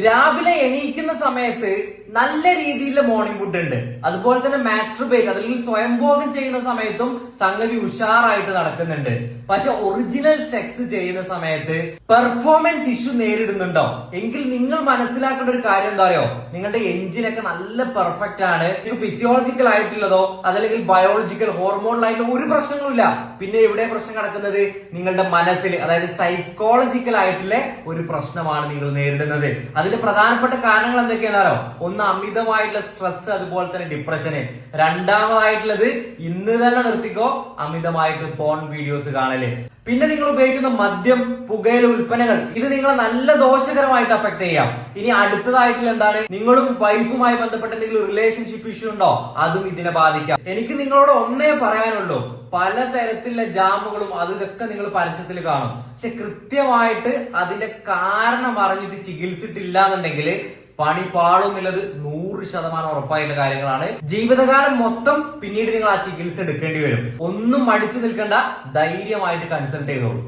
രാവിലെ എണീക്കുന്ന സമയത്ത് നല്ല രീതിയിലുള്ള മോർണിംഗ് ഫുഡ് ഉണ്ട്. അതുപോലെ തന്നെ മാസ്റ്റർബേറ്റ് അല്ലെങ്കിൽ സ്വയംഭോഗം ചെയ്യുന്ന സമയത്തും സംഗതി ഉഷാറായിട്ട് നടക്കുന്നുണ്ട്. പക്ഷെ ഒറിജിനൽ സെക്സ് ചെയ്യുന്ന സമയത്ത് പെർഫോമൻസ് ഇഷ്യൂ നേരിടുന്നുണ്ടോ എങ്കിൽ നിങ്ങൾ മനസ്സിലാക്കേണ്ട ഒരു കാര്യം എന്താ അറിയോ, നിങ്ങളുടെ എഞ്ചിനൊക്കെ നല്ല പെർഫെക്റ്റ് ആണ്. ഇത് ഫിസിയോളജിക്കൽ ആയിട്ടുള്ളതോ അതല്ലെങ്കിൽ ബയോളജിക്കൽ ഹോർമോണലായിട്ടുള്ള ഒരു പ്രശ്നങ്ങളുമില്ല. പിന്നെ എവിടെ പ്രശ്നം കിടക്കുന്നത്? നിങ്ങളുടെ മനസ്സിൽ, അതായത് സൈക്കോളജിക്കൽ ആയിട്ടുള്ള ഒരു പ്രശ്നമാണ് നിങ്ങൾ നേരിടുന്നത്. അതിന്റെ പ്രധാനപ്പെട്ട കാരണങ്ങൾ എന്തൊക്കെയാണോ? ഒന്ന് അമിതമായിട്ടുള്ള സ്ട്രെസ്, അതുപോലെ തന്നെ ഡിപ്രഷന്. രണ്ടാമതായിട്ടുള്ളത് ഇന്ന് തന്നെ നിർത്തിക്കോ അമിതമായിട്ട് പോൺ വീഡിയോസ് കാണല്. പിന്നെ നിങ്ങൾ ഉപയോഗിക്കുന്ന മദ്യം, പുകയില ഉൽപ്പന്നങ്ങൾ, ഇത് നിങ്ങളെ നല്ല ദോഷകരമായിട്ട് അഫക്ട് ചെയ്യാം. ഇനി അടുത്തതായിട്ടുള്ള എന്താണ്, നിങ്ങളും വൈഫുമായി ബന്ധപ്പെട്ട എന്തെങ്കിലും റിലേഷൻഷിപ്പ് ഇഷ്യൂ ഉണ്ടോ, അതും ഇതിനെ ബാധിക്കാം. എനിക്ക് നിങ്ങളോട് ഒന്നേ പറയാനുള്ളൂ, പലതരത്തിലുള്ള ജാമുകളും അതൊക്കെ നിങ്ങൾ പരസ്യത്തിൽ കാണും. പക്ഷെ കൃത്യമായിട്ട് അതിന്റെ കാരണം അറിഞ്ഞിട്ട് ചികിത്സിച്ചിട്ടില്ല എന്നുണ്ടെങ്കിൽ പണി പാളുന്നുള്ളത് 100% ഉറപ്പായിട്ടുള്ള കാര്യങ്ങളാണ്. ജീവിതകാലം മൊത്തം പിന്നീട് നിങ്ങൾ ആ ചികിത്സ എടുക്കേണ്ടി വരും. ഒന്നും മടിച്ചു നിൽക്കേണ്ട, ധൈര്യമായിട്ട് കൺസൾട്ട് ചെയ്തോളൂ.